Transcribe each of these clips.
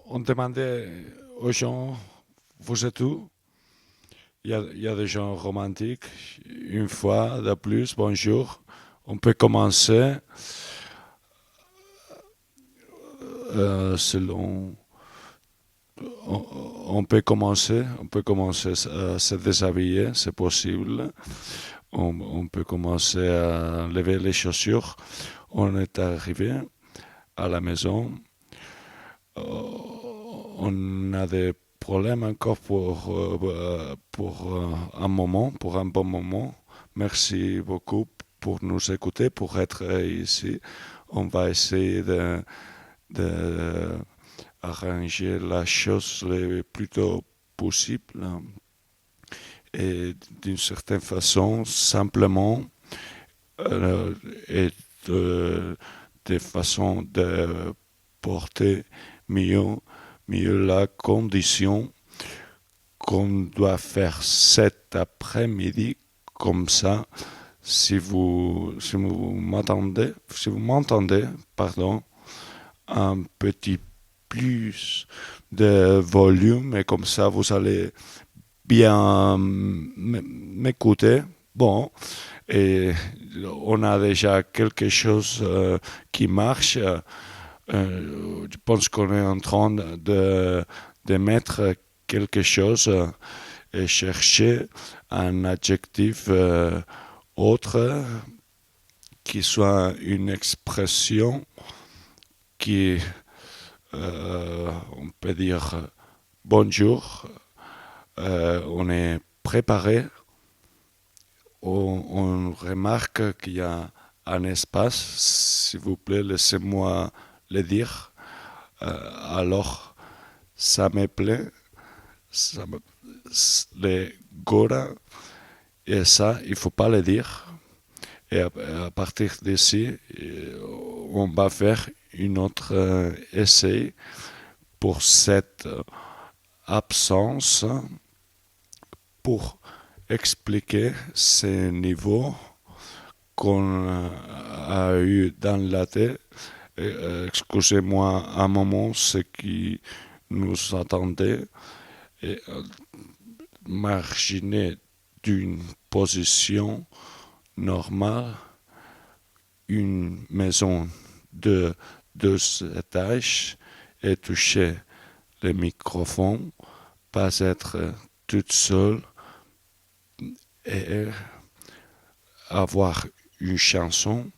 on demandait aux gens, vous êtes où? Il y a des gens romantiques. Une fois de plus, bonjour. On peut commencer selon. On, on peut commencer à se déshabiller, c'est possible. On peut commencer à lever les chaussures. On est arrivé à la maison. On a des problèmes encore pour un bon moment. Merci beaucoup pour nous écouter, pour être ici. On va essayer de arranger la chose le plus tôt possible et d'une certaine façon, simplement, et de façon de porter mieux, mieux la condition qu'on doit faire cet après-midi comme ça. Si vous m'entendez, pardon, un petit plus de volume et comme ça vous allez bien m'écouter. Bon, et on a déjà quelque chose qui marche. Je pense qu'on est en train de mettre quelque chose et chercher un adjectif autre qui soit une expression qui, on peut dire bonjour, on est préparé, on remarque qu'il y a un espace, s'il vous plaît, laissez-moi le dire. Alors, ça me plaît, ça me, les Gora, et ça, il ne faut pas le dire. Et à partir d'ici, on va faire une autre essai pour cette absence, pour expliquer ces niveaux qu'on a eu dans la tête. Excusez-moi un moment ce qui nous attendait et marginer d'une position normale une maison de 2 étages et toucher le microphone, pas être toute seule et avoir une chanson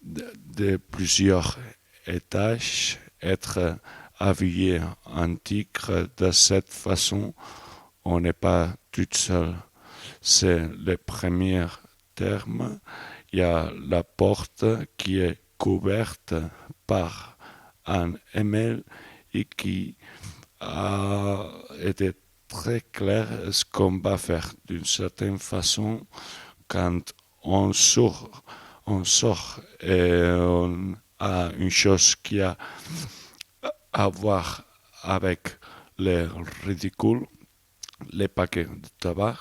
de plusieurs étages, être habillé en tigre de cette façon, on n'est pas toute seule. C'est le premier terme. Il y a la porte qui est couverte par un email et qui a été très clair ce qu'on va faire d'une certaine façon quand on sort et on a une chose qui a à voir avec le ridicule, les paquets de tabac,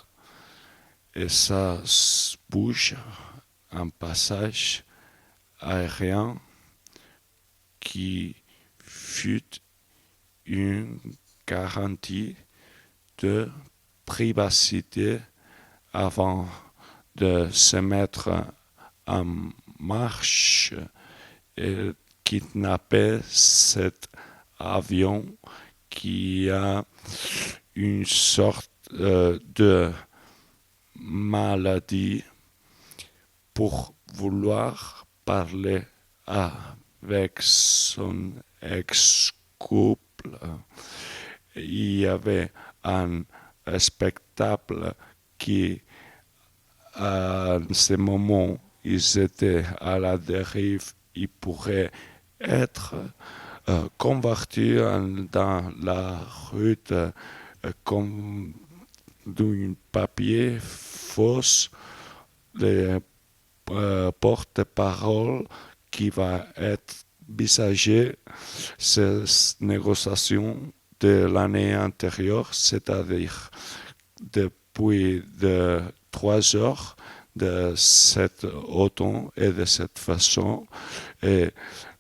et ça bouge un passage aérien qui fut une garantie de privacité avant de se mettre en marche et kidnapper cet avion qui a une sorte de maladie pour vouloir parler avec son ex-couple. Il y avait un spectacle qui, à ce moment, ils étaient à la dérive. Ils pourraient être convertis dans la rue comme d'un papier fausse, les porte-parole qui va être visagé ces négociations de l'année antérieure, c'est-à-dire depuis 3 heures de cet automne et de cette façon. Et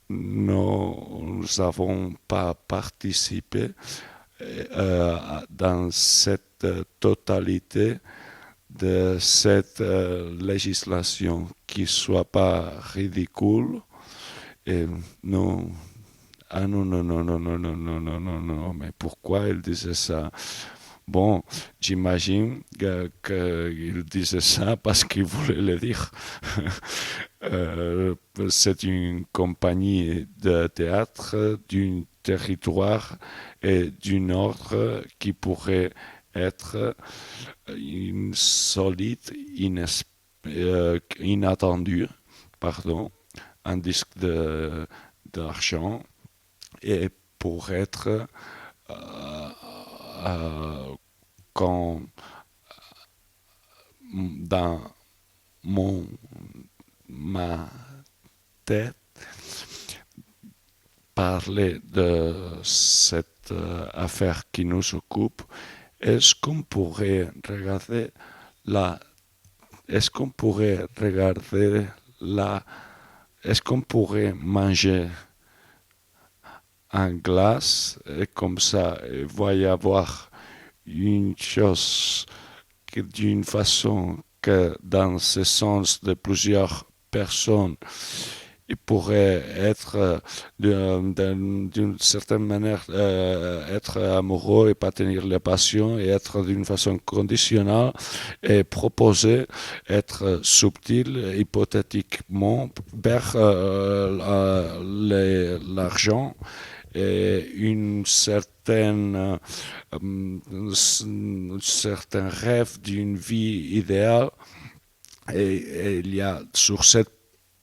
nous n'avons pas participé dans cette totalité de cette législation qui soit pas ridicule. Et non, ah non, non, non, non, non, non, non, non, non, non, mais pourquoi il disait ça? Bon, j'imagine qu'il disait ça parce qu'il voulait le dire. C'est une compagnie de théâtre d'un territoire et d'un ordre qui pourrait être insolite, inattendu, pardon, un disque d'argent et pour être euh, quand dans mon ma tête parler de cette affaire qui nous occupe, est-ce qu'on pourrait regarder la est-ce qu'on pourrait regarder la est-ce qu'on pourrait manger un glace et comme ça il va y avoir une chose d'une façon que dans ce sens de plusieurs personnes il pourrait être d'une certaine manière être amoureux et pas tenir les passions et être d'une façon conditionnelle et proposer être subtil hypothétiquement vers l'argent et un certain rêve d'une vie idéale et il y a sur cette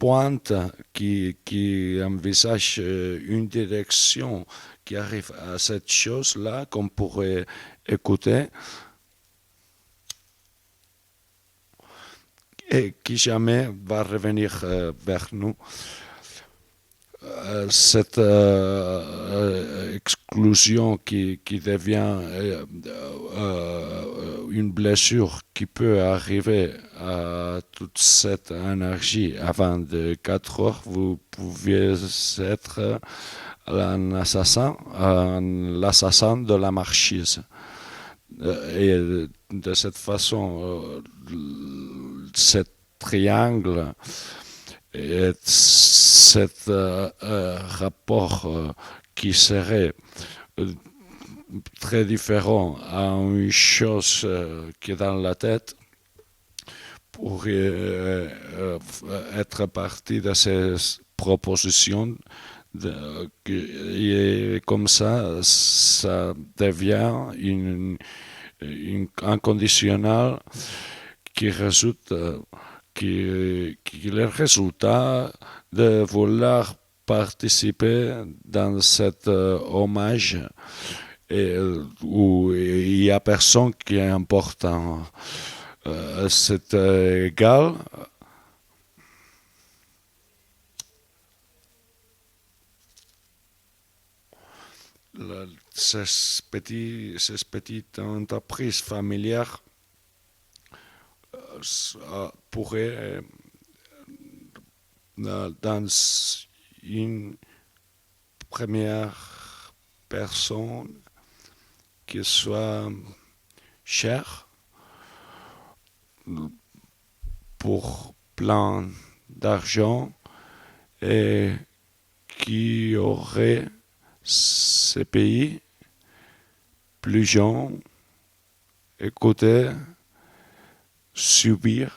pointe qui envisage une direction qui arrive à cette chose-là qu'on pourrait écouter et qui jamais va revenir vers nous. Cette exclusion qui devient une blessure qui peut arriver à toute cette énergie avant de 4 heures, vous pouviez être l'assassin de la marchise. Et de cette façon, ce triangle et cet rapport qui serait très différent à une chose qui est dans la tête pourrait être partie de ces propositions et comme ça devient un conditionnel qui résulte qui est le résultat de vouloir participer dans cet hommage et, où il n'y a personne qui est important. C'est égal. Ces petites entreprises familières pourraient dans une première personne qui soit chère pour plein d'argent et qui aurait ces pays plus jeunes écouter, subir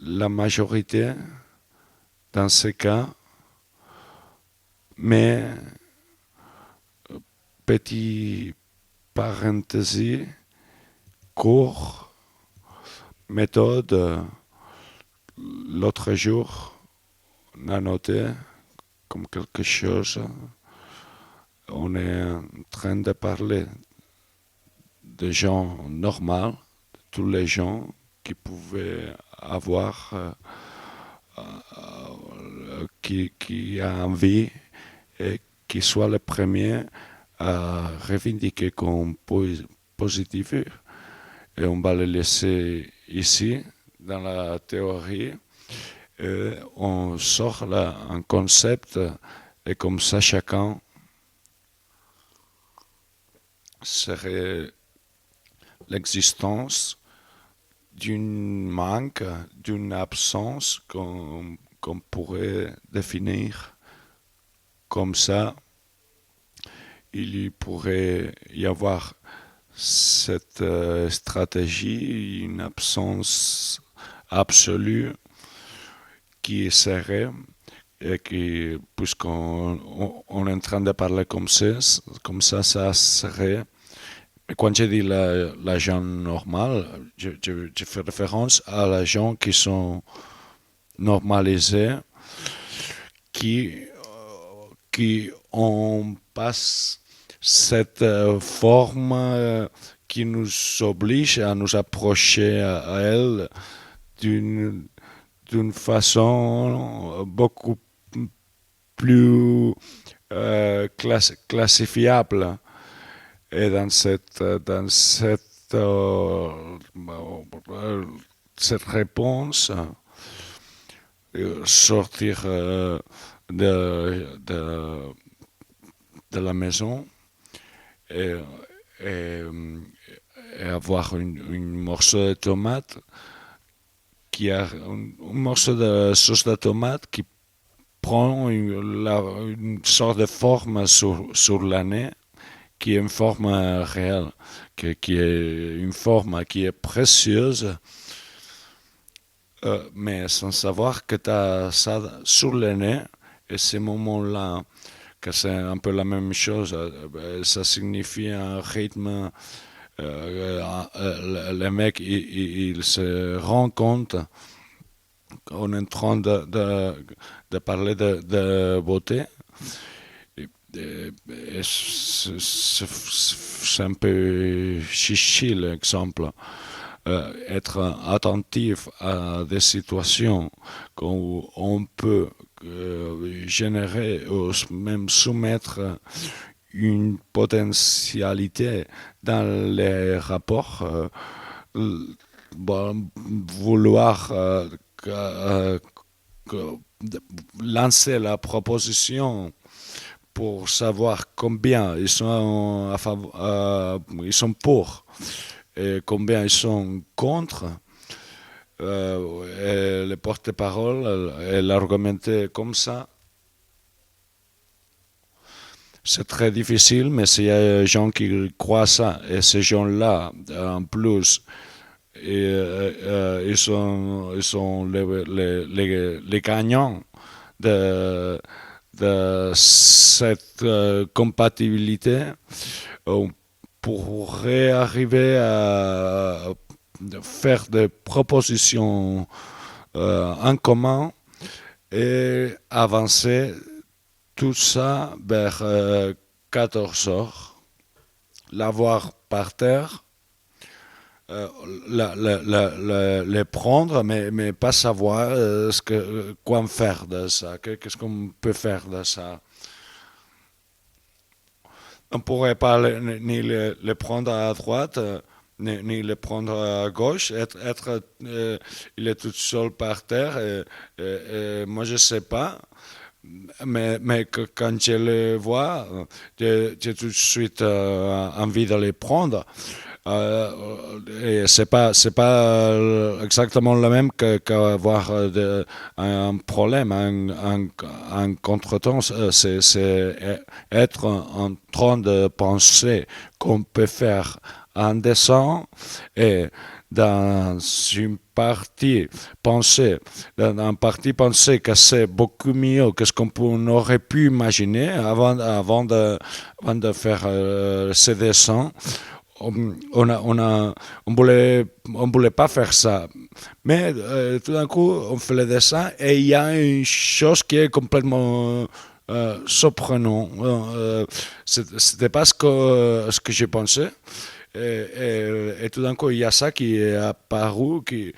la majorité dans ce cas, mais petit parenthèse, court, méthode, l'autre jour, on a noté comme quelque chose, on est en train de parler de gens normaux, de tous les gens qui pouvaient avoir, qui a envie et qui soit le premier à revendiquer comme positif. Et on va le laisser ici dans la théorie On sort là un concept et comme ça chacun serait l'existence d'une manque, d'une absence qu'on pourrait définir comme ça. Il pourrait y avoir cette stratégie, une absence absolue qui serait, et qui, puisqu'on est en train de parler ça serait. Mais quand je dis la gens normale, je fais référence à la gens qui sont normalisés, qui, qui ont pas cette forme qui nous oblige à nous approcher à elle d'une d'une façon beaucoup plus classifiable. Et cette réponse, sortir de la maison et, et, et avoir une morceau de tomate qui a un morceau de sauce de tomate qui prend une sorte de forme sur l'année qui est une forme réelle, qui est une forme qui est précieuse, mais sans savoir que tu as ça sur le nez, et ces moments-là, que c'est un peu la même chose, ça signifie un rythme. Le mec, il se rend compte qu'on est en train de parler de beauté. C'est un peu chichi l'exemple. Être attentif à des situations où on peut générer ou même soumettre une potentialité dans les rapports, vouloir lancer la proposition pour savoir combien ils sont ils sont pour et combien ils sont contre. Et le porte-parole, elle argumentait comme ça. C'est très difficile, mais s'il y a des gens qui croient ça, et ces gens-là, en plus, ils sont les gagnants de, de cette compatibilité, on pourrait arriver à faire des propositions en commun et avancer tout ça vers 14 heures, l'avoir par terre, les prendre, mais pas savoir quoi faire de ça, qu'est-ce qu'on peut faire de ça. On ne pourrait pas ni les prendre à droite, ni les prendre à gauche. Il est tout seul par terre, et moi je ne sais pas. Mais quand je les vois, j'ai tout de suite envie de les prendre. Et c'est pas exactement le même qu'avoir un problème, un contretemps. C'est être en train de penser qu'on peut faire un dessin et dans une partie pensée, que c'est beaucoup mieux que ce qu'on aurait pu imaginer avant de faire ces dessins. On voulait pas faire ça. Mais tout d'un coup, on fait le dessin et il y a une chose qui est complètement surprenante. C'était pas ce que j'ai pensé. Et tout d'un coup, il y a ça qui est apparu, qui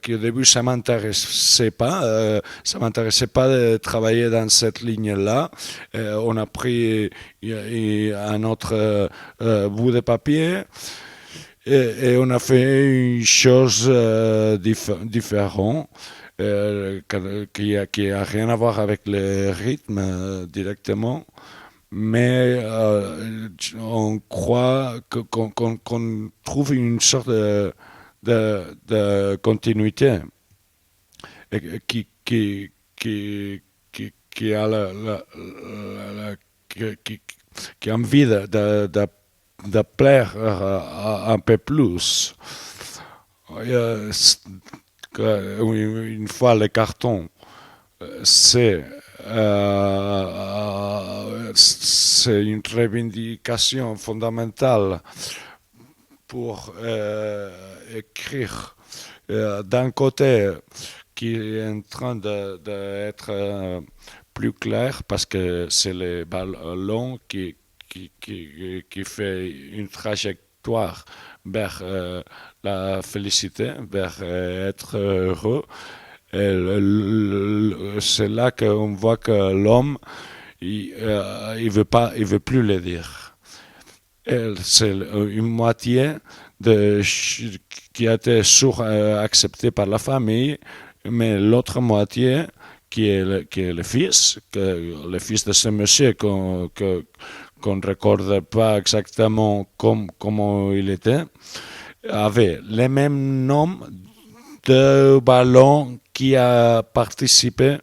au début, ça m'intéressait pas de travailler dans cette ligne-là. On a pris un autre bout de papier Et on a fait une chose différente qui a rien à voir avec le rythme directement, mais on croit qu'on trouve une sorte de continuité qui a qui a envie de plaire un peu plus. Euh, une fois le carton, c'est c'est une revendication fondamentale pour écrire d'un côté qui est en train d'être plus clair parce que c'est le ballon qui fait une trajectoire vers la félicité, vers être heureux. C'est là qu'on voit que l'homme, il veut plus le dire. C'est une moitié de, qui a été sur-acceptée par la famille, mais l'autre moitié, qui est le fils de ce monsieur qu'on ne recorde pas exactement comment il était, avait les mêmes noms de ballon qui a participé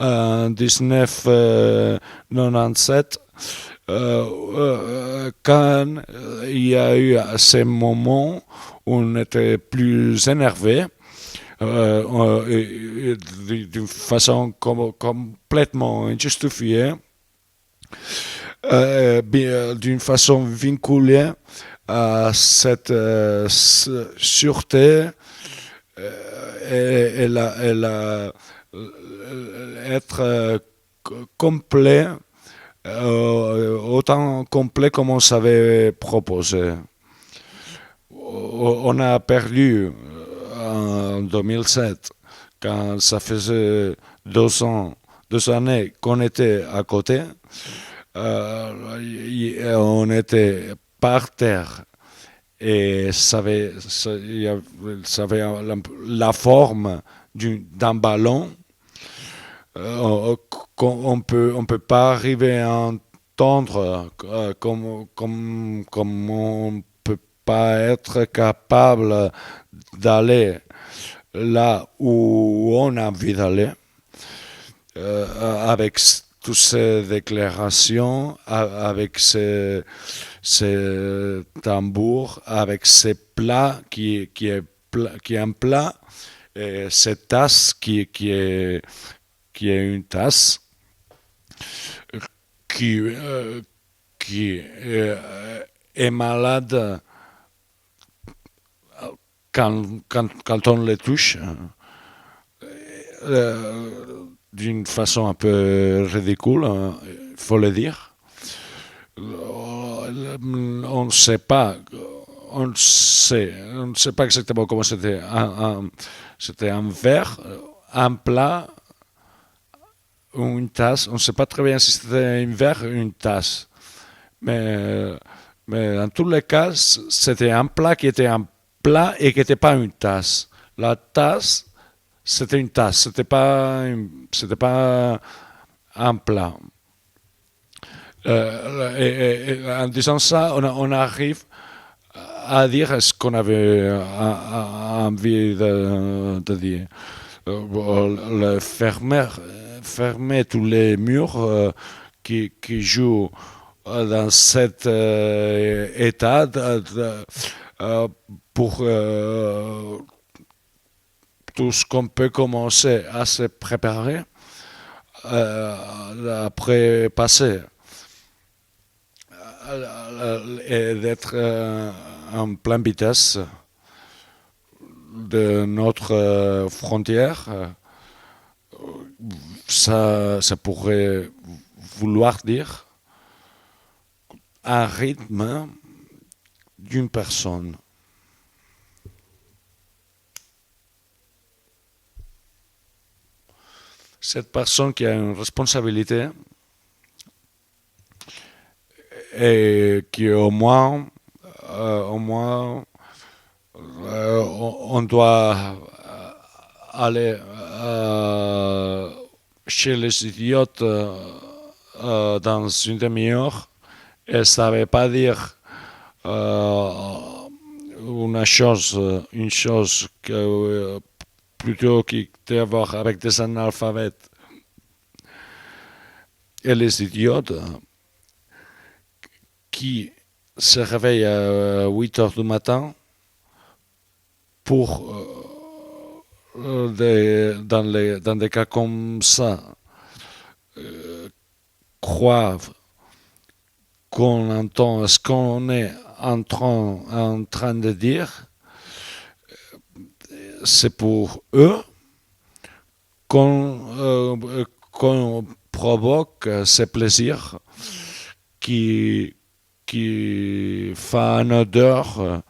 en 1997 quand il y a eu à ces moments où on était plus énervé d'une façon complètement injustifiée, d'une façon vinculée à cette sûreté et être complet, autant complet comme on savait proposer. On a perdu en 2007, quand ça faisait 2 ans, 2 années qu'on était à côté, on était par terre et ça avait la forme d'un ballon. On peut pas arriver à entendre comme on peut pas être capable d'aller là où on a envie d'aller avec toutes ces déclarations, avec ces tambours, avec ces plats qui est un plat, et cette tasse qui est une tasse qui, qui est malade quand on le touche d'une façon un peu ridicule, il faut le dire. On ne sait pas, on ne sait pas exactement comment c'était. C'était un verre, un plat, ou une tasse. On ne sait pas très bien si c'était un verre ou une tasse. Mais, mais dans tous les cas, c'était un plat qui était un plat et qui n'était pas une tasse. La tasse, c'était une tasse, c'était pas un plat. En disant ça, on arrive à dire ce qu'on avait envie de dire. Le fermer tous les murs qui jouent dans cet état pour tout ce qu'on peut commencer à se préparer après passer et d'être en pleine vitesse de notre frontière, ça pourrait vouloir dire un rythme d'une personne. Cette personne qui a une responsabilité et qui au moins on doit aller chez les idiotes dans une demi-heure. Et ça ne veut pas dire une chose que plutôt qui a à voir avec des analphabètes. Et les idiotes qui se réveillent à 8 heures du matin pour, dans des cas comme ça, croire qu'on entend ce qu'on est en train de dire, c'est pour eux qu'on provoque ces plaisirs qui font un odeur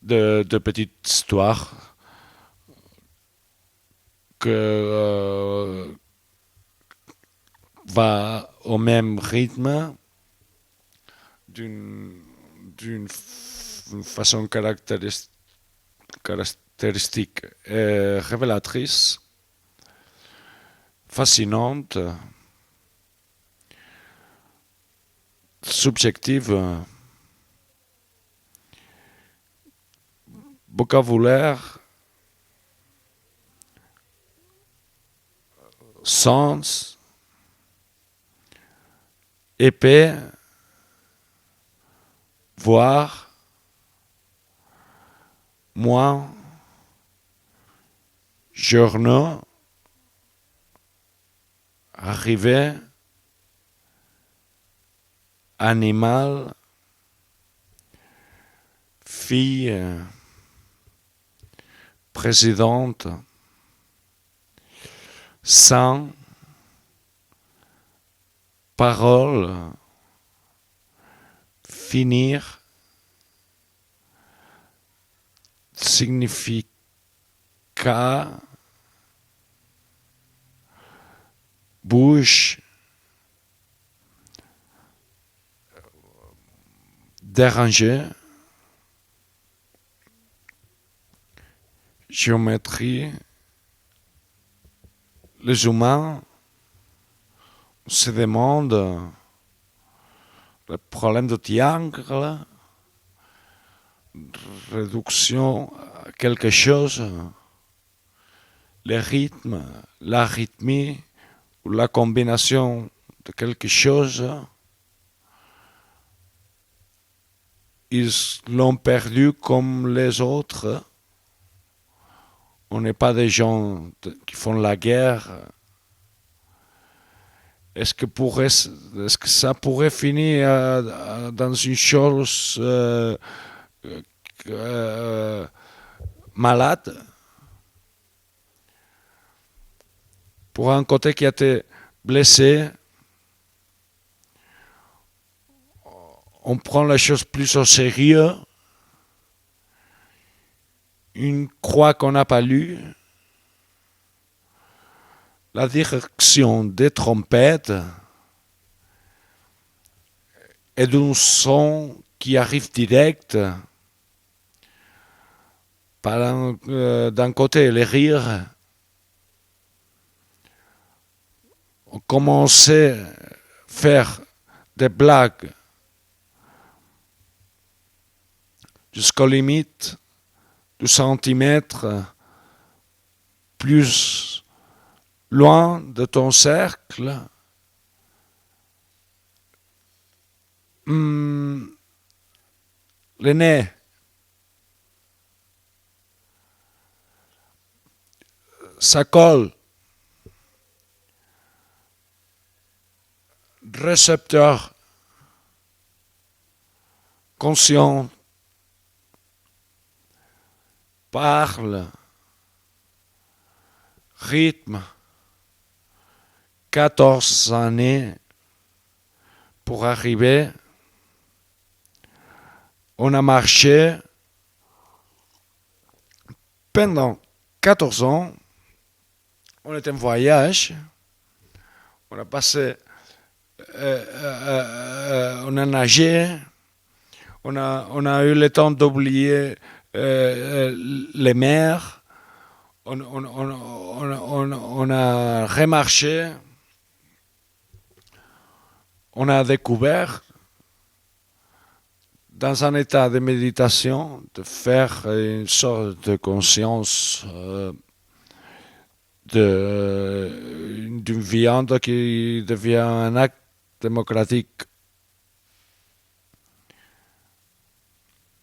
de petite histoire que va au même rythme d'une façon caractéristique et révélatrice, fascinante, subjective, vocabulaire, sens, épais, voire, moins, journaux, arrivé, animal, fille, présidente, sang, parole, finir, significat, bouche, déranger, géométrie. Les humains se demandent le problème de triangle, réduction à quelque chose, le rythme, l'arythmie ou la combinaison de quelque chose, ils l'ont perdu comme les autres. On n'est pas des gens qui font la guerre. Est-ce que ça pourrait finir dans une chose malade? Pour un côté qui a été blessé, on prend la chose plus au sérieux. Une croix qu'on n'a pas lue. La direction des trompettes et d'un son qui arrive direct. D'un côté, les rires. On commençait à faire des blagues jusqu'aux limites du centimètre, plus loin de ton cercle. Le nez. Ça colle. Récepteur conscient parle, rythme, 14 années pour arriver. On a marché pendant 14 ans. On était en voyage. On a passé, on a nagé. On a eu le temps d'oublier les mers, on a remarché, on a découvert dans un état de méditation de faire une sorte de conscience d'une viande qui devient un acte démocratique.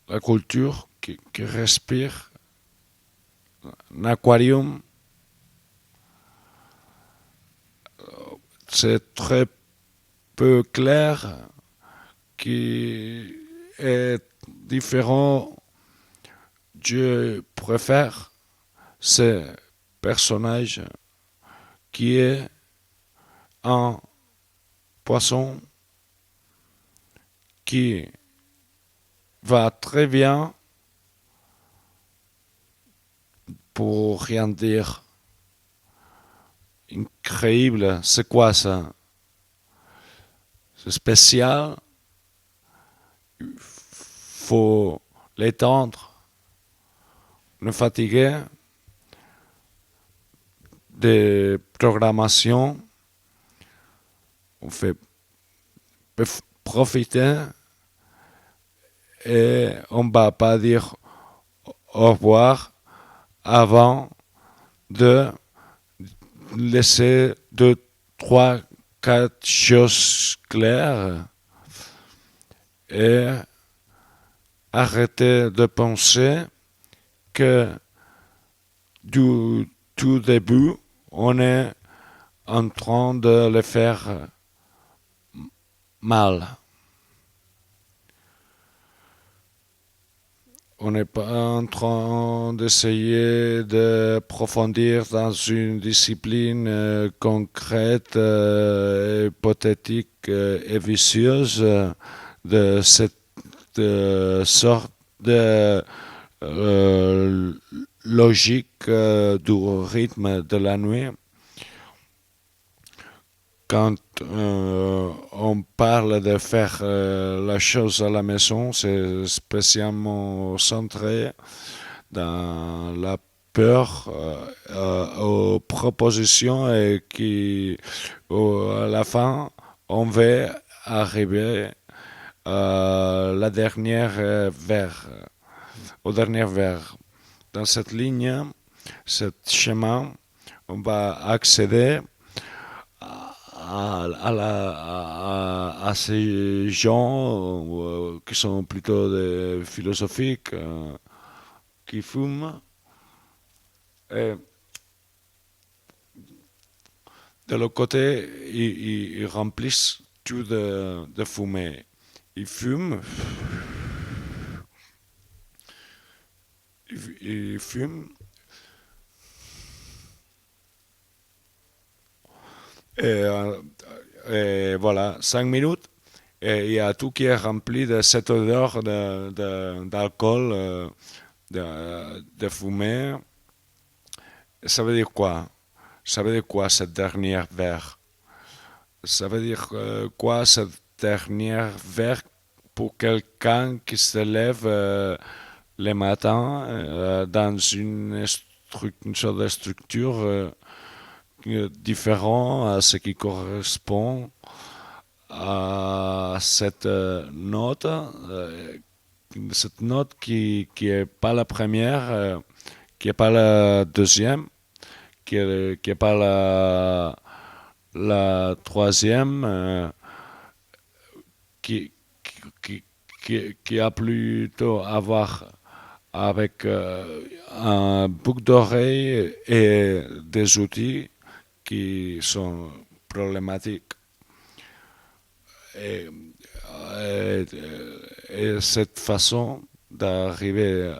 La culture qui respire, un aquarium, c'est très peu clair qui est différent. Je préfère ce personnage qui est un poisson qui va très bien pour rien dire. Incroyable, c'est quoi ça? C'est spécial, faut l'étendre, le fatiguer, de programmation, on fait profiter et on ne va pas dire au revoir avant de laisser deux, trois, quatre choses claires et arrêter de penser que du tout début, on est en train de le faire mal. On n'est pas en train d'essayer d'approfondir dans une discipline concrète, hypothétique et vicieuse de cette sorte de logique du rythme de la nuit. Quand on parle de faire la chose à la maison, c'est spécialement centré dans la peur aux propositions et qui, à la fin, on veut arriver à la dernière au dernier verre. Dans cette ligne, ce chemin, on va accéder à ces gens qui sont plutôt des philosophiques, qui fument. Et de l'autre côté, ils remplissent tout de fumée. Ils fument. Ils fument. Et, voilà, 5 minutes. Et il y a tout qui est rempli de cette odeur d'alcool, de fumée. Ça veut dire quoi? Ça veut dire quoi cette dernière verre? Ça veut dire quoi cette dernière verre pour quelqu'un qui se lève le matin dans une sorte de structure différente à ce qui correspond à cette note qui est pas la première, qui est pas la deuxième, qui est pas la troisième, qui, qui a plutôt à voir avec un boucle d'oreille et des outils qui sont problématiques. Et, et, et cette façon d'arriver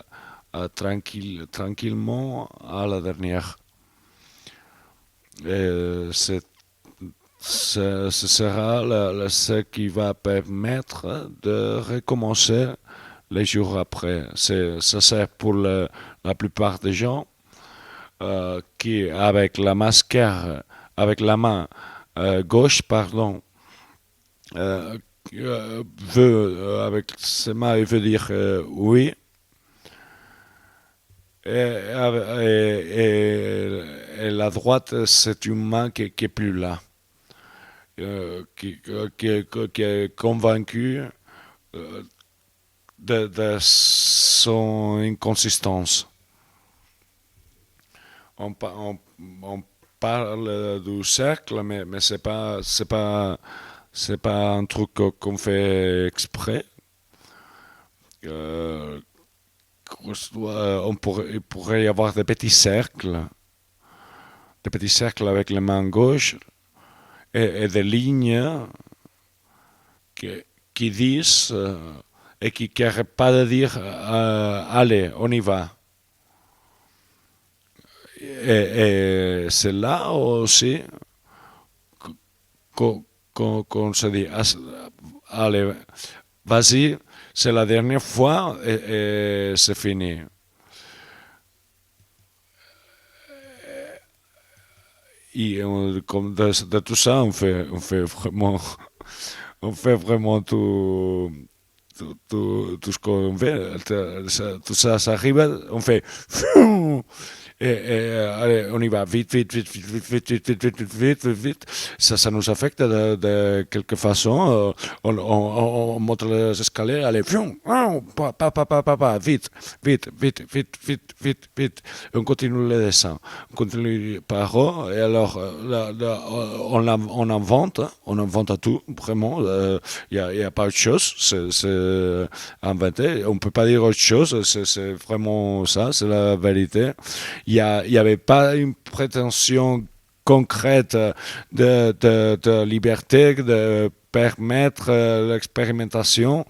tranquillement à la dernière. Et ce sera ce qui va permettre de recommencer les jours après. Ça sert pour la plupart des gens qui, avec avec la main gauche, pardon, euh, avec ses mains, il veut dire oui, et la droite, c'est une main qui est plus là, qui est convaincue euh, de son inconsistance. On parle du cercle, mais c'est pas un truc qu'on fait exprès. Euh, il pourrait y avoir des petits cercles avec les mains gauche et des lignes qui, qui disent et qui n'arrêtent pas de dire allez, on y va. Et c'est là aussi qu'on se dit allez, vas-y, c'est la dernière fois et c'est fini. Et comme de tout ça, on fait vraiment tout ce qu'on veut. Tout ça, ça arrive, on fait allez, on y va vite, vite, vite, vite, vite, vite, vite, vite, vite, vite, vite, vite. Ça nous affecte de quelque façon. On monte les escaliers, allez, vite, vite, vite, vite, vite, vite, vite. On continue les dessins. On continue par haut. Et alors, on invente tout, vraiment. Y a pas autre chose. C'est inventé. On peut pas dire autre chose. C'est vraiment ça, c'est la vérité. Il y avait pas une prétention concrète de liberté, de permettre l'expérimentation.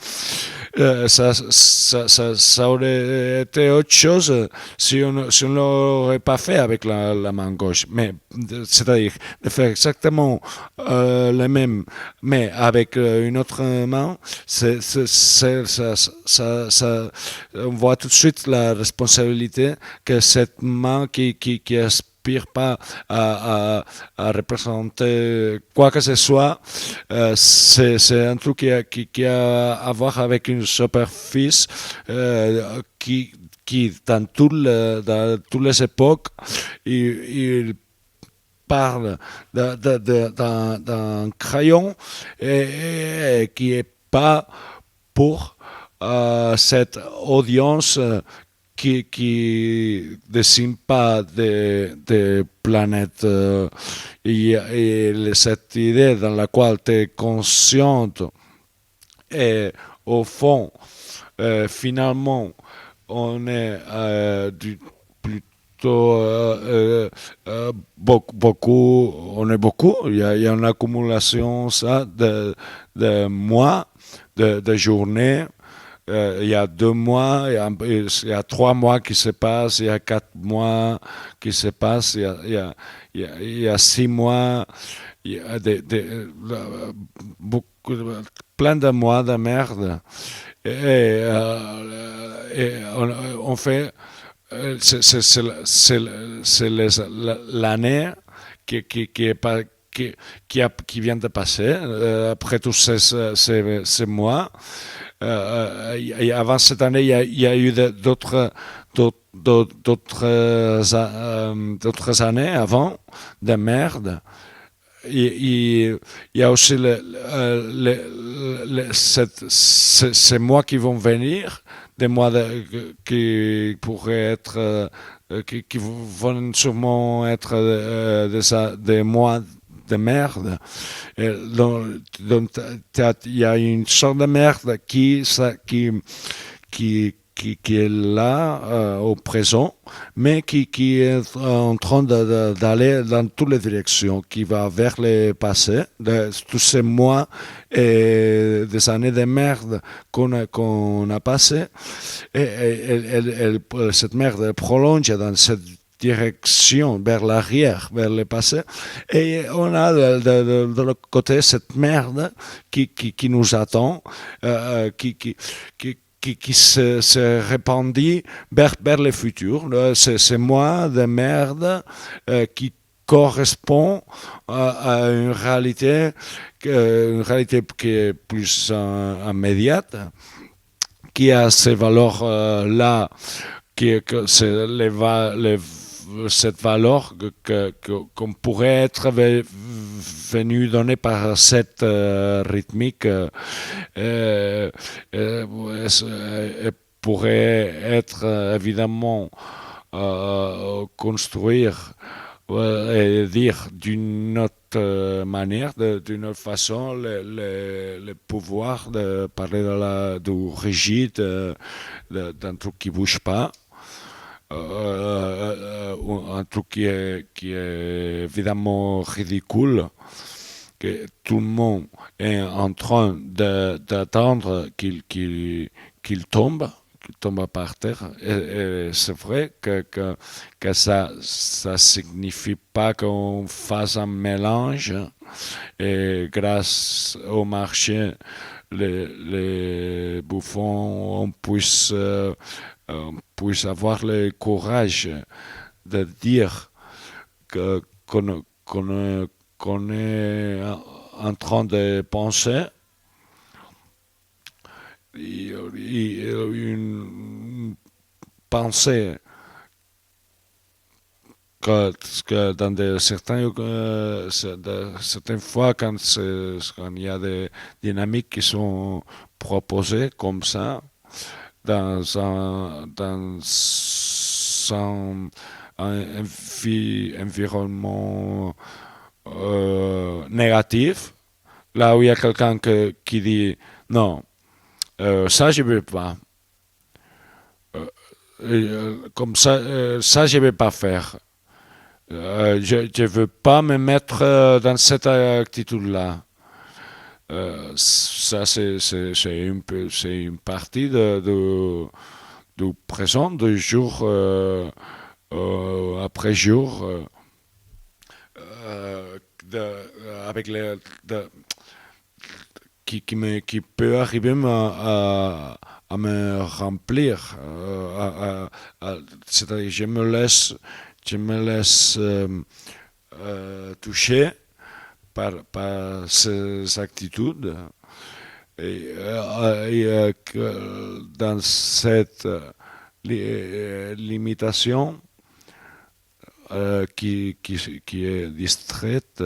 Ça aurait été autre chose si on l'aurait pas fait avec la main gauche. Mais c'est-à-dire de faire exactement le même, mais avec une autre main, on voit tout de suite la responsabilité que cette main qui aspire pas à représenter quoi que ce soit, c'est un truc qui a à voir avec une superficie qui dans toutes les époques, il parle d'un crayon et qui est pas pour cette audience qui dessine pas des planètes et cette idée dans la quale tu es consciente et au fond finalement on est plutôt on est beaucoup, il y a une accumulation ça de mois, de journées. Il y a 2 mois, il y a 3 mois qui se passent, il y a 4 mois qui se passent, il y a 6 mois, il y a beaucoup, plein de mois de merde. Et on fait, c'est l'année qui est pas qui vient de passer après tous ces mois. Avant cette année, il y a eu d'autres années avant de merde. Il y a aussi ces mois qui vont venir, des mois qui pourraient être, qui vont sûrement être des mois de merde. Donc, il y a une sorte de merde qui est là au présent, mais qui est en train d'aller dans toutes les directions, qui va vers le passé, tous ces mois et des années de merde qu'on a passé, cette merde prolonge dans cette direction vers l'arrière, vers le passé, et on a de l'autre côté cette merde qui nous attend, qui se répandit vers le futur. C'est moi de merde qui correspond à une réalité qui est plus immédiate, qui a ces valeurs là que c'est cette valeur qu'on pourrait être venu donner par cette rythmique pourrait être évidemment construire et dire d'une autre manière, d'une autre façon, le pouvoir de parler du rigide, d'un truc qui bouge pas. Un truc qui est évidemment ridicule, que tout le monde est en train d'attendre qu'il tombe, qu'il tombe par terre. Et c'est vrai que ça signifie pas qu'on fasse un mélange et grâce au marché, les bouffons, puisse avoir le courage de dire qu'on est en train de penser une pensée que dans certaines fois, quand il y a des dynamiques qui sont proposées comme ça, dans un environnement négatif, là où il y a quelqu'un qui dit non, ça je ne veux pas, comme ça je ne vais pas faire. Je ne veux pas me mettre dans cette attitude-là. Ça, c'est une partie du présent, du jour après jour, avec qui peut arriver à me remplir. C'est-à-dire, je me laisse toucher par ces attitudes. Que dans cette limitation qui est distraite,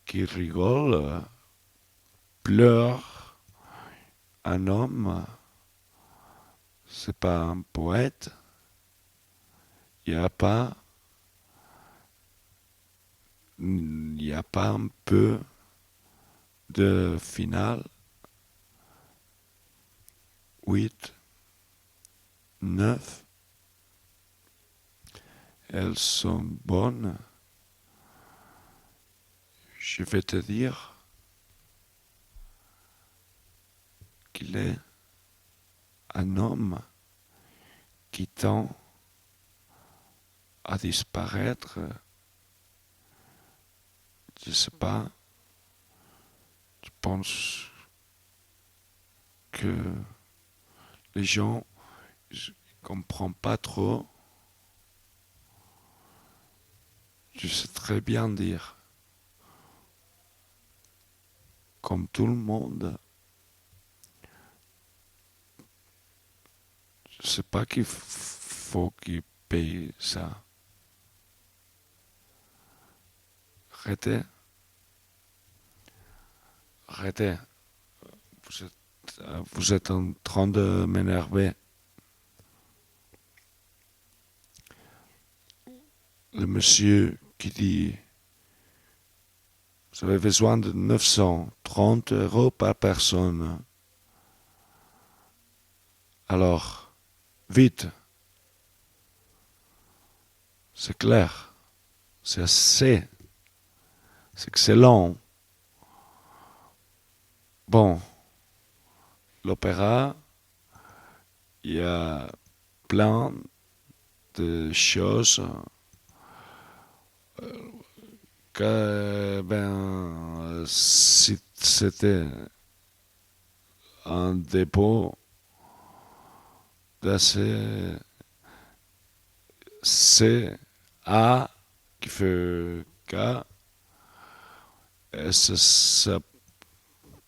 qui rigole, pleure, un homme, c'est pas un poète, il n'y a pas un peu de finale, 8, 9, elles sont bonnes. Je vais te dire qu'il est un homme qui tend à disparaître. Je ne sais pas, je pense que les gens ne comprennent pas trop. Je sais très bien dire, comme tout le monde, je ne sais pas qu'il faut qu'il paye ça. Arrêtez, arrêtez, vous êtes en train de m'énerver. Le monsieur qui dit, vous avez besoin de 930 € par personne. Alors, vite, c'est clair, c'est assez, c'est excellent. Bon, l'opéra, il y a plein de choses que, si c'était un dépôt d'assez C, A, qui fait K, ça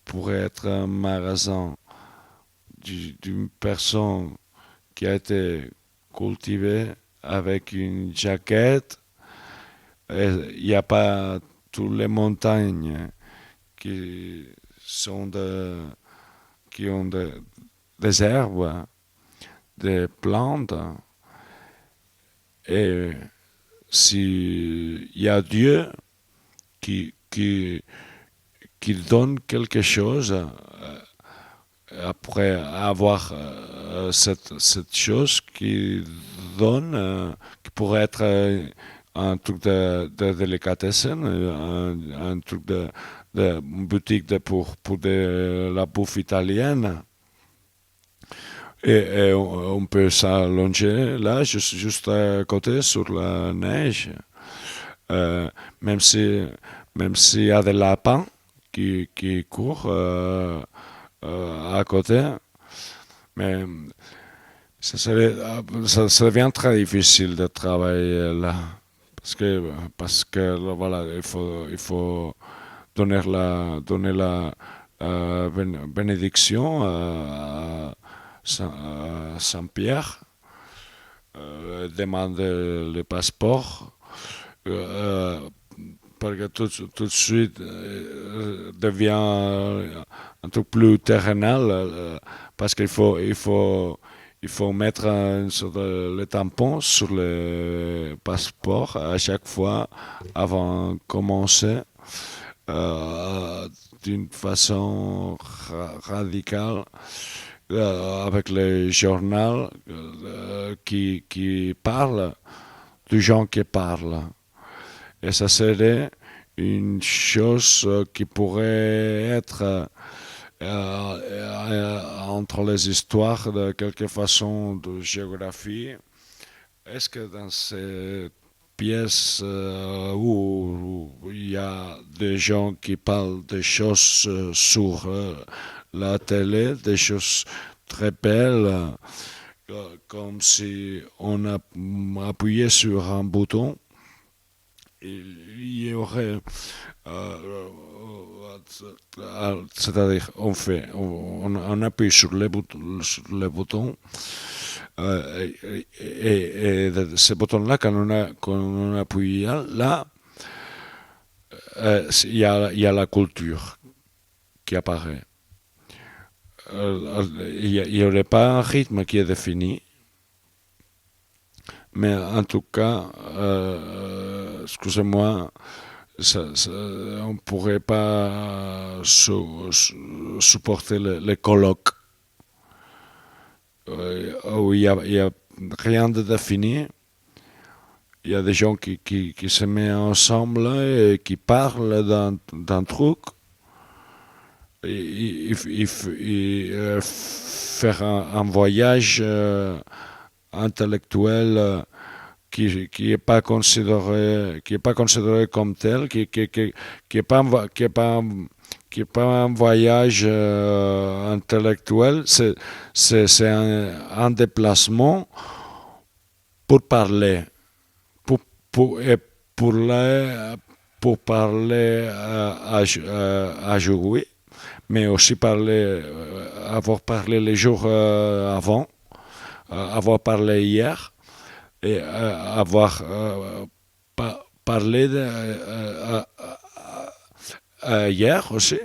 pourrait être un magasin d'une personne qui a été cultivé avec une jaquette. Il n'y a pas toutes les montagnes qui sont qui ont des herbes, des plantes. Et s'il y a Dieu qui donne quelque chose après avoir cette chose qui donne, qui pourrait être un truc de délicatessen, un truc de boutique pour la bouffe italienne. Et on peut s'allonger là, juste à côté, sur la neige. Euh, même si, même s'il y a des lapins qui courent à côté, mais ça devient très difficile de travailler là. Parce que voilà, il faut donner la bénédiction à Saint-Pierre, demander le passeport, euh, parce que tout de suite devient un truc plus terrenal, parce qu'il faut mettre une sorte le tampon sur le passeport à chaque fois avant de commencer, d'une façon radicale, avec le journal qui parle du gens qui parlent. Et ça serait une chose qui pourrait être entre les histoires de quelque façon de géographie. Est-ce que dans ces pièces où il y a des gens qui parlent des choses sur la télé, des choses très belles, comme si on a appuyé sur un bouton, il y aurait, c'est-à-dire on appuie sur les boutons, et de ce bouton-là, quand on appuie là, il y a la culture qui apparaît. Il n'y aurait pas un rythme qui est défini, mais en tout cas, excusez-moi, on ne pourrait pas supporter les colloques où il y a rien de défini. Il y a des gens qui se mettent ensemble et qui parlent d'un truc. Faire un voyage intellectuel qui est pas considéré comme tel, qui est pas un voyage intellectuel, c'est un déplacement pour parler, et pour parler à jouer, mais aussi avoir parlé les jours avant, avoir parlé hier, et avoir parlé hier aussi,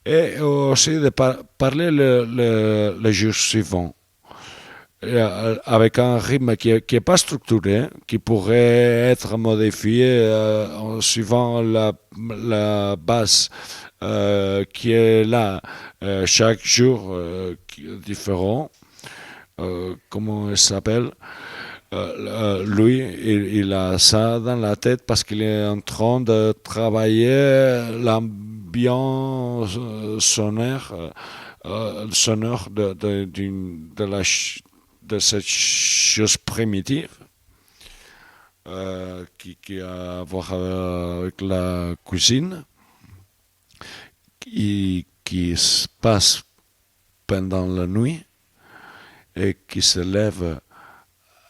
et aussi de parler le jour suivant. Avec un rythme qui est pas structuré, qui pourrait être modifié en suivant la base qui est là chaque jour, qui est différent. Comment il s'appelle? Lui, il a ça dans la tête parce qu'il est en train de travailler l'ambiance sonore de cette chose primitive qui a à voir avec la cuisine, qui se passe pendant la nuit et qui se lève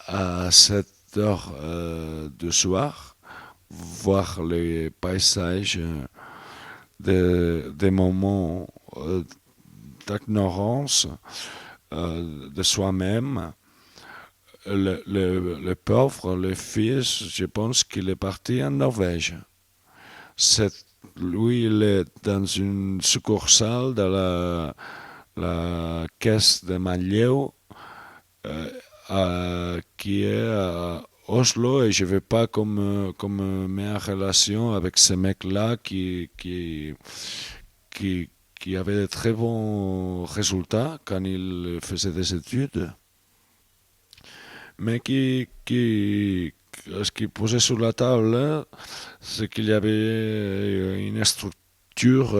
à 7 heures du soir, voir les paysages, des moments d'ignorance de soi-même, le pauvre, le fils, je pense qu'il est parti en Norvège. C'est, lui, il est dans une succursale de la caisse de Manlleu euh, qui est à Oslo et je ne veux pas comme meilleure relation avec ce mec-là qui, qui avait de très bons résultats quand il faisait des études, mais ce qui posait sur la table, c'est qu'il y avait une structure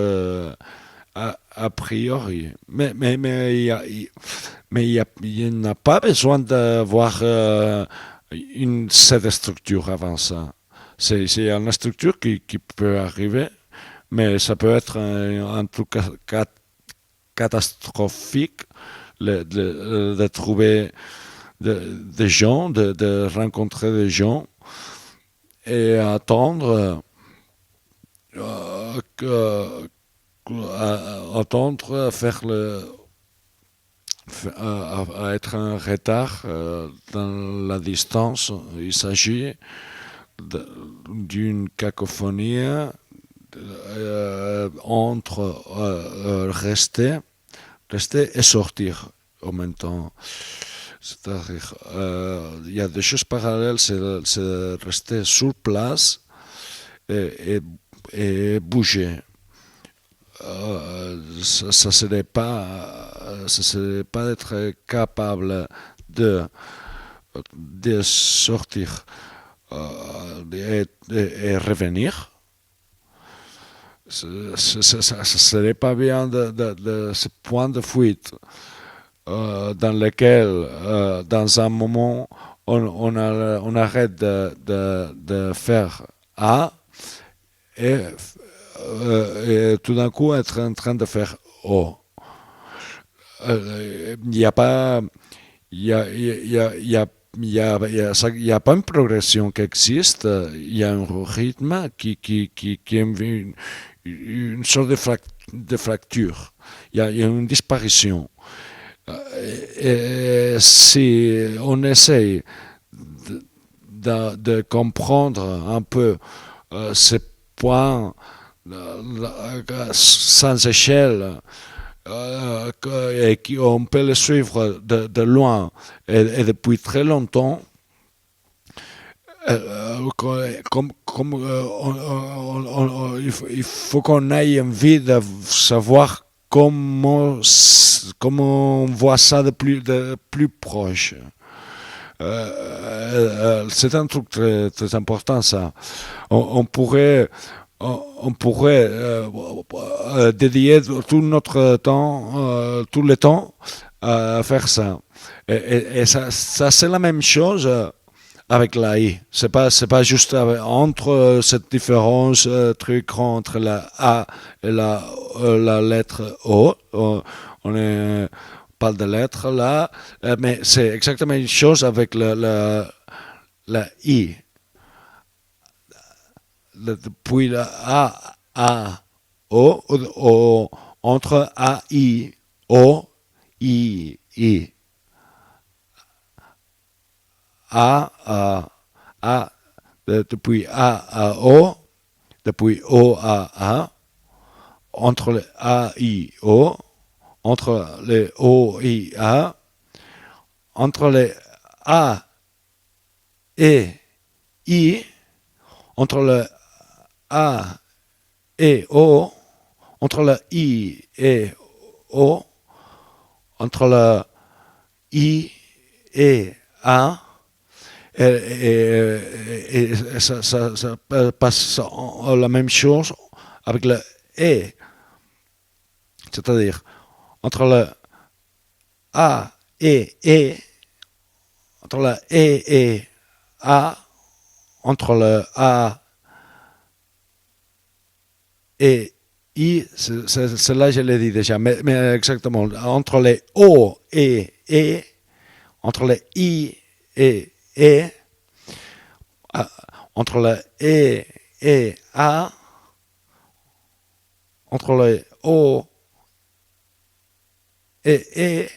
a priori. Il n'a pas besoin d'avoir cette structure avant ça. C'est une structure qui peut arriver, mais ça peut être en tout cas catastrophique de trouver des gens, de rencontrer des gens et attendre attendre faire à être en retard dans la distance. Il s'agit d'une cacophonie entre rester et sortir en même temps. C'est-à-dire, il y a des choses parallèles, c'est rester sur place et bouger. Ça ça serait pas être capable de, de sortir et revenir. Ça serait pas bien de ce point de fuite dans lequel, dans un moment, on arrête de faire A et, et tout d'un coup être en train de faire O. Il n'y a pas, il y a, il y a, il y a il y a pas une progression qui existe, il y a un rythme qui est une sorte de fracture, il y a une disparition. Et si on essaye de comprendre un peu ces points sans échelle et qu'on peut les suivre de loin et depuis très longtemps, il faut qu'on ait envie de savoir comment on voit ça de plus proche. C'est un truc très important ça. On pourrait dédier tout notre temps, tout le temps à faire ça. Et ça c'est la même chose avec l'AI. C'est pas juste entre cette différence truc entre la A et la lettre O. On parle de lettres là, mais c'est exactement une chose avec la I. Depuis la A, O, entre A, I, O, I. A, depuis A à O, depuis O à A, entre le A, I, O, entre les O, I, A, entre les A et I, entre le A et O, entre le I et O, entre le I et A, et ça passe la même chose avec le E, c'est-à-dire entre le A et, entre le E et A, entre le A et I, celle-là je l'ai dit déjà, mais exactement, entre les O et, entre les I et, entre le et A, entre le O et,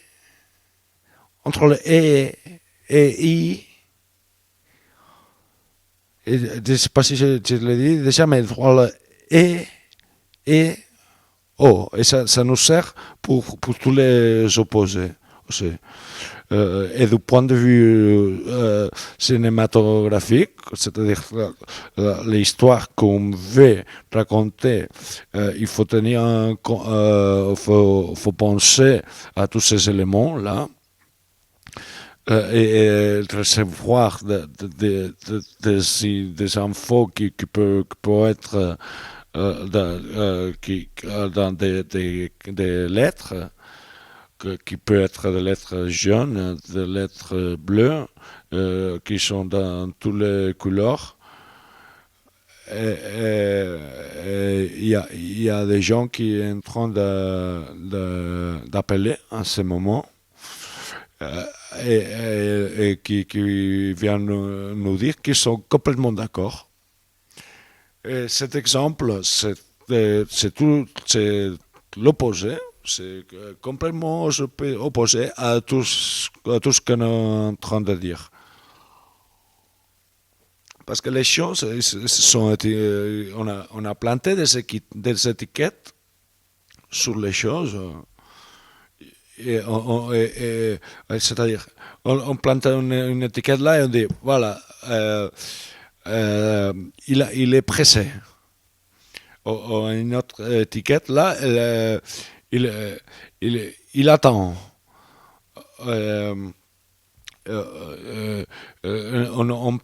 entre le et je ne sais pas si je l'ai dit déjà, mais le et O. Et ça nous sert pour tous les opposés aussi. Et du point de vue cinématographique, c'est-à-dire l'histoire qu'on veut raconter, il faut tenir faut penser à tous ces éléments-là et recevoir des infos qui peuvent être dans des lettres qui peut être des lettres jaunes, des lettres bleues, qui sont dans toutes les couleurs. Il y a des gens qui sont en train d'appeler à ce moment euh, et qui viennent nous dire qu'ils sont complètement d'accord. Et cet exemple, c'est l'opposé, c'est complètement opposé à tout ce qu'on est en train de dire. Parce que les choses on a planté des étiquettes sur les choses. C'est-à-dire, on plante une étiquette là et on dit, voilà, il est pressé. Une autre étiquette là, il attend. Euh, on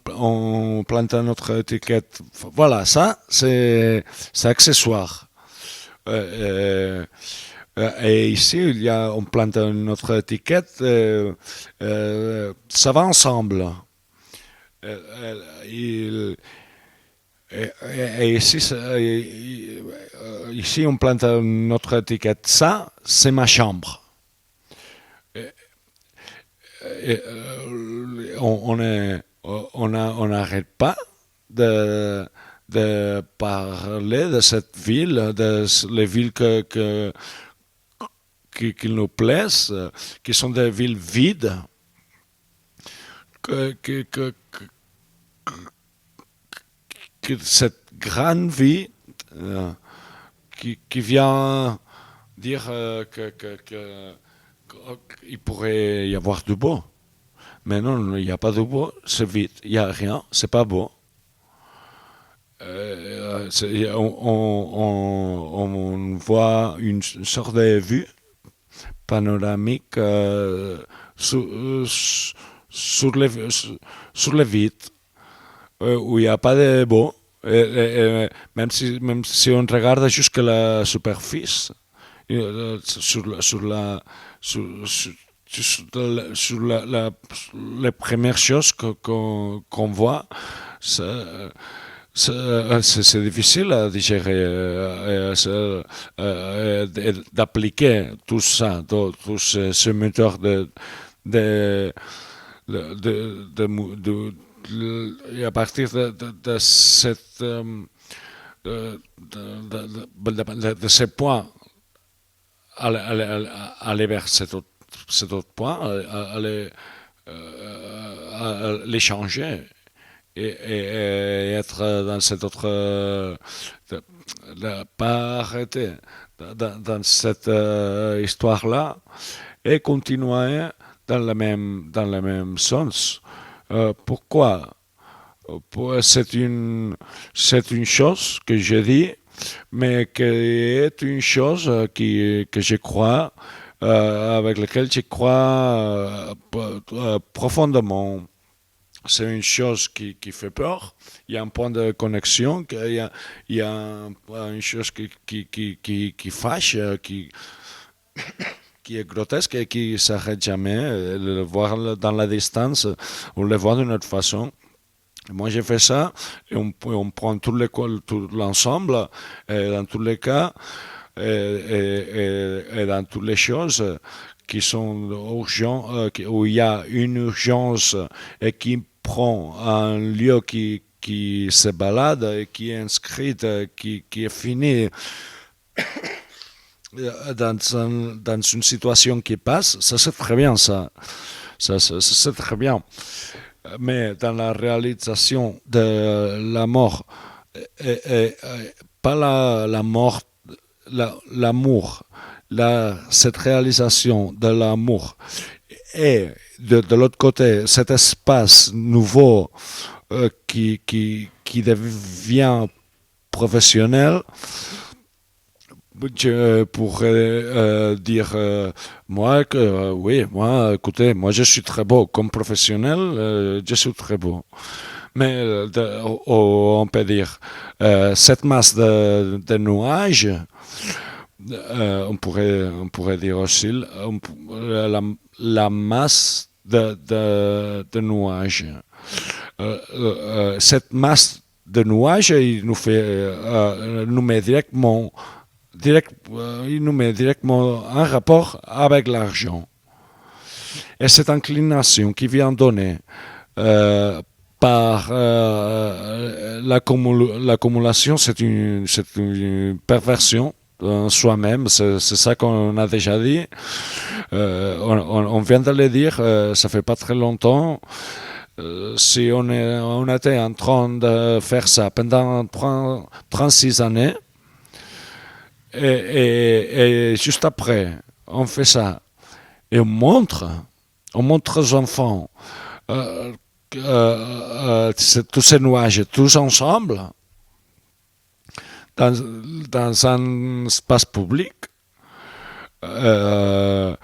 plante notre étiquette. Voilà, ça, c'est accessoire. Et ici, on plante notre étiquette. Ça va ensemble. Il, et ici, ici, on plante notre étiquette. Ça, c'est ma chambre. Et, on n'arrête pas de parler de cette ville, de les villes qui nous plaisent, qui sont des villes vides, que, que, que, que cette grande vie qui vient dire qu'il pourrait y avoir du beau. Mais non, il n'y a pas de beau, c'est vide, il n'y a rien, c'est pas beau. On voit une sorte de vue panoramique sur le vide, où il n'y a pas de beau. Même si on regarde jusqu'à la superficie, sur, les premières choses qu'on voit, c'est difficile à digérer, d'appliquer tout ça, tous ces méthodes de, et à partir de cette de ces points aller vers cet autre point, à les changer et être dans cette autre pas arrêter dans cette histoire-là et continuer dans le même sens. Pourquoi c'est une chose que je dis, mais qui est une chose que je crois, avec laquelle je crois profondément. C'est une chose qui fait peur. Il y a un point de connexion, il y a une chose qui fâche, qui est grotesque et qui s'arrête jamais. Le voir dans la distance, on le voit d'une autre façon. Moi, j'ai fait ça et on prend tout l'ensemble, et dans tous les cas, et dans toutes les choses qui sont urgentes, où il y a une urgence et qui prend un lieu qui se balade et qui est inscrit, qui est fini dans une situation qui passe, ça c'est très bien ça. c'est très bien. Mais dans la réalisation de la mort, pas la mort, l'amour, cette réalisation de l'amour, et de l'autre côté, cet espace nouveau qui devient professionnel, je pourrais dire moi que oui, moi, écoutez, moi je suis très beau comme professionnel, je suis très beau. Mais on peut dire cette masse de nuages, on pourrait dire aussi la masse de nuages. Cette masse de nuages, il nous fait nous met directement il nous met directement en rapport avec l'argent. Et cette inclination qui vient donner par l'accumulation, c'est une perversion en soi-même, c'est ça qu'on a déjà dit. On vient de le dire, ça fait pas très longtemps. Si on était en train de faire ça pendant 36 années, et juste après, on fait ça, et on montre aux enfants euh, tous ces nuages, tous ensemble, dans, dans un espace public. Euh,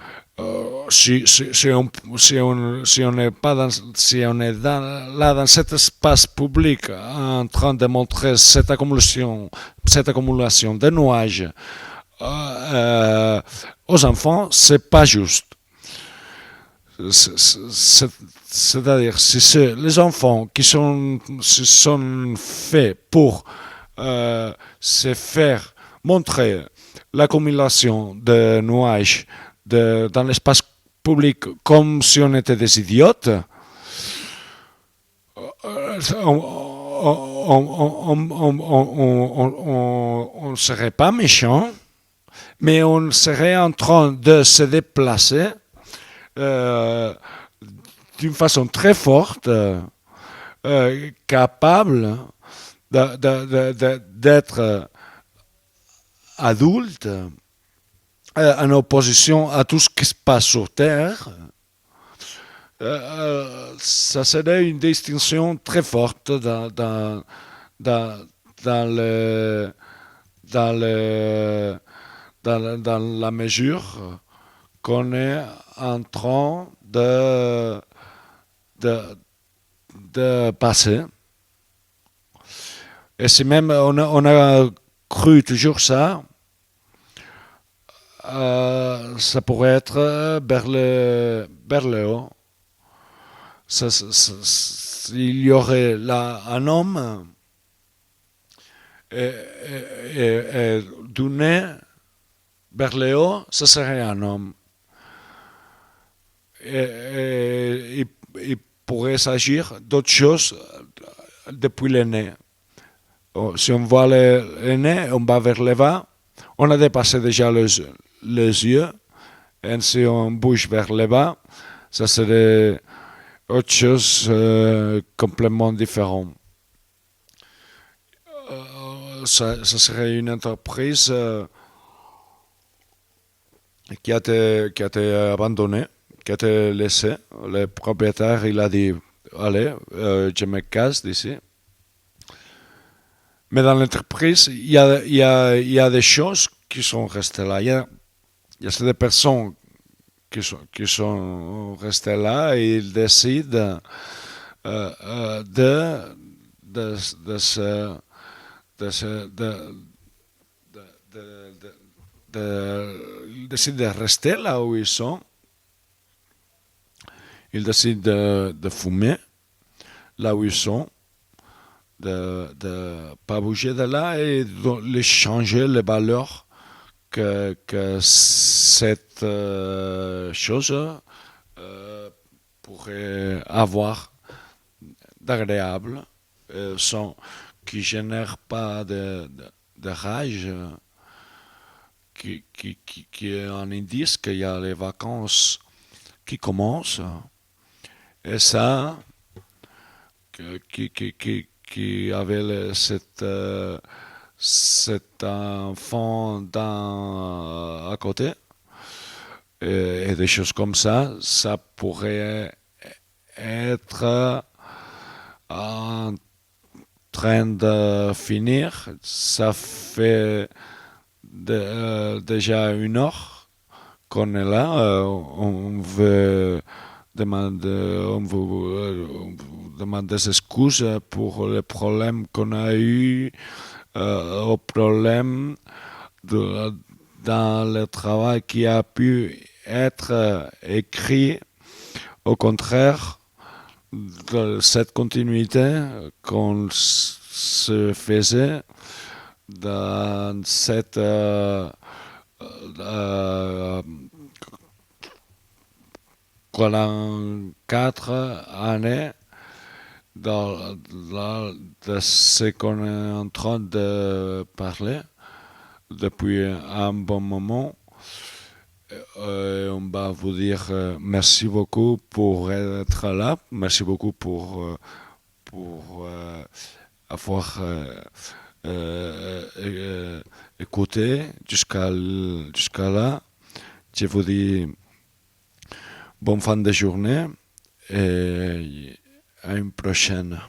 si on n'est pas si on est là dans cet espace public en train de montrer cette accumulation de nuages aux enfants, c'est pas juste. C'est-à-dire, si c'est les enfants qui sont faits pour se faire montrer l'accumulation de nuages dans l'espace public comme si on était des idiotes, on ne serait pas méchant, mais on serait en train de se déplacer euh, d'une façon très forte, capable d'être adulte, en opposition à tout ce qui se passe sur Terre. Ça serait une distinction très forte dans, dans, le, dans, le, dans la mesure qu'on est en train de, de passer. Et si même on a cru toujours ça, ça pourrait être Berléo. Il y aurait là un homme et donné Berléo, ce serait un homme. Il pourrait s'agir d'autre chose depuis le nez. Si on voit le nez, on va vers le bas. On a dépassé déjà les yeux. Et si on bouge vers le bas, ça serait autre chose complètement différent. Ça serait une entreprise qui a été abandonnée, qui a été laissée. Le propriétaire, il a dit, allez, je me casse d'ici. Mais dans l'entreprise, il y a des choses qui sont restées là. Il y a des personnes qui sont restées là et ils décident de se ils décident de rester là où ils sont. Ils décident de fumer là où ils sont, de ne pas bouger de là et de changer les valeurs que cette chose pourrait avoir d'agréable, sans qui génère pas de rage, qui est un indice qu'il y a les vacances qui commencent. Et ça, qui avait cet enfant à côté, et des choses comme ça pourrait être en train de finir. Ça fait déjà 1 heure qu'on est là. On vous demande des excuses pour le problème qu'on a eu, au problème dans le travail qui a pu être écrit. Au contraire, de cette continuité qu'on se faisait dans cette euh, 4 années de ce qu'on est en train de parler depuis un bon moment. On va vous dire merci beaucoup pour être là, merci beaucoup pour avoir écouté jusqu'à là. Je vous dis bonne fin de journée et à une prochaine.